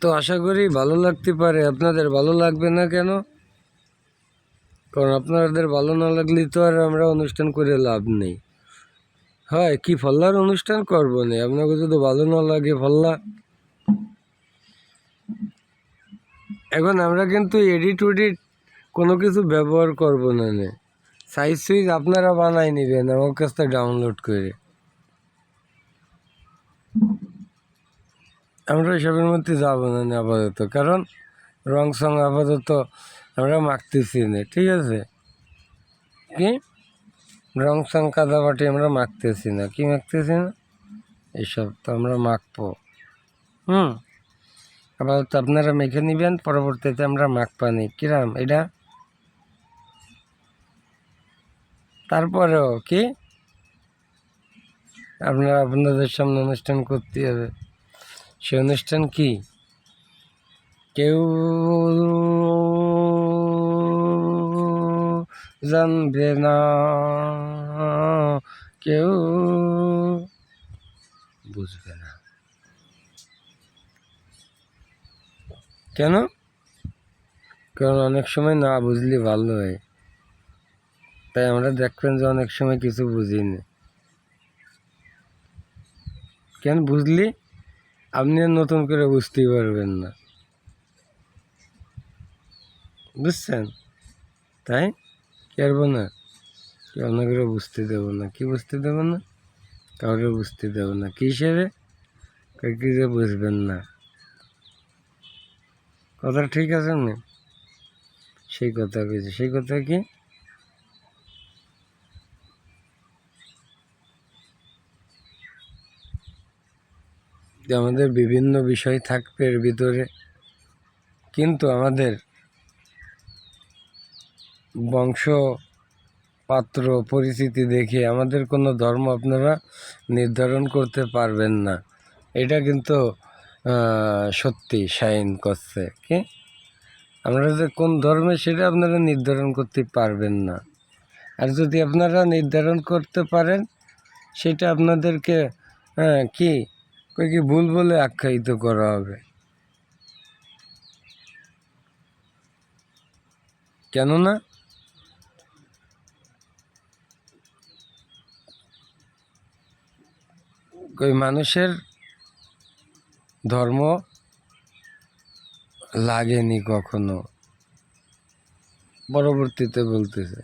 তো আশা করি ভালো লাগতে পারে। আপনাদের ভালো লাগবে না কেন? কারণ আপনাদের ভালো না লাগলে তো আর আমরা অনুষ্ঠান করে লাভ নেই। হয় কি ফল্লার অনুষ্ঠান করবো না, আপনাকে যদি ভালো না লাগে ফল্লা। এখন আমরা কিন্তু এডিট উডিট কোনো কিছু ব্যবহার করব না। সাইজ সুইজ আপনারা বানাই নেবেন আমার কাছ থেকে ডাউনলোড করে। আমরা এসবের মধ্যে যাবো না আপাতত, কারণ রং সং আপাতত আমরা মাখতেছি না, ঠিক আছে? কি রং সং কাদাবাটি আমরা মাখতেছি না, কি মাখতেছি না, এইসব তো আমরা মাখবো। আপাতত আপনারা মেখে নিবেন, পরবর্তীতে আমরা মাখপানি কিরাম এটা। তারপরেও কি আপনারা আপনাদের সামনে অনুষ্ঠান করতে হবে। সে অনুষ্ঠান কি কেউ জানবে না, কেউ বুঝবে না। কেন? কারণ অনেক সময় না বুঝলে ভালো হয়, তাই আমরা দেখবেন যে অনেক সময় কিছু বুঝিনি। কেন বুঝলি আপনি নতুন করে বুঝতেই পারবেন না, বুঝছেন? তাই পারবো না, কি আপনাকে বুঝতে দেবো না। কি বুঝতে দেবো না? কাউকে বুঝতে দেবো না। কি হিসেবে? কি যে বুঝবেন না, কথা ঠিক আছে না? সেই কথা কিছু, সেই কথা কি যে আমাদের বিভিন্ন বিষয় থাকবে এর ভিতরে, কিন্তু আমাদের বংশ পাত্র পরিস্থিতি দেখে আমাদের কোনো ধর্ম আপনারা নির্ধারণ করতে পারবেন না। এটা কিন্তু সত্যি সাইন করছে কি আমরা যে কোন ধর্মে সেটা আপনারা নির্ধারণ করতে পারবেন না। আর যদি আপনারা নির্ধারণ করতে পারেন সেটা আপনাদেরকে কি কি ভুল বলে আখ্যায়িত করা হবে। কেননা ওই মানুষের ধর্ম লাগেনি কখনো, পরবর্তীতে বলতেছে।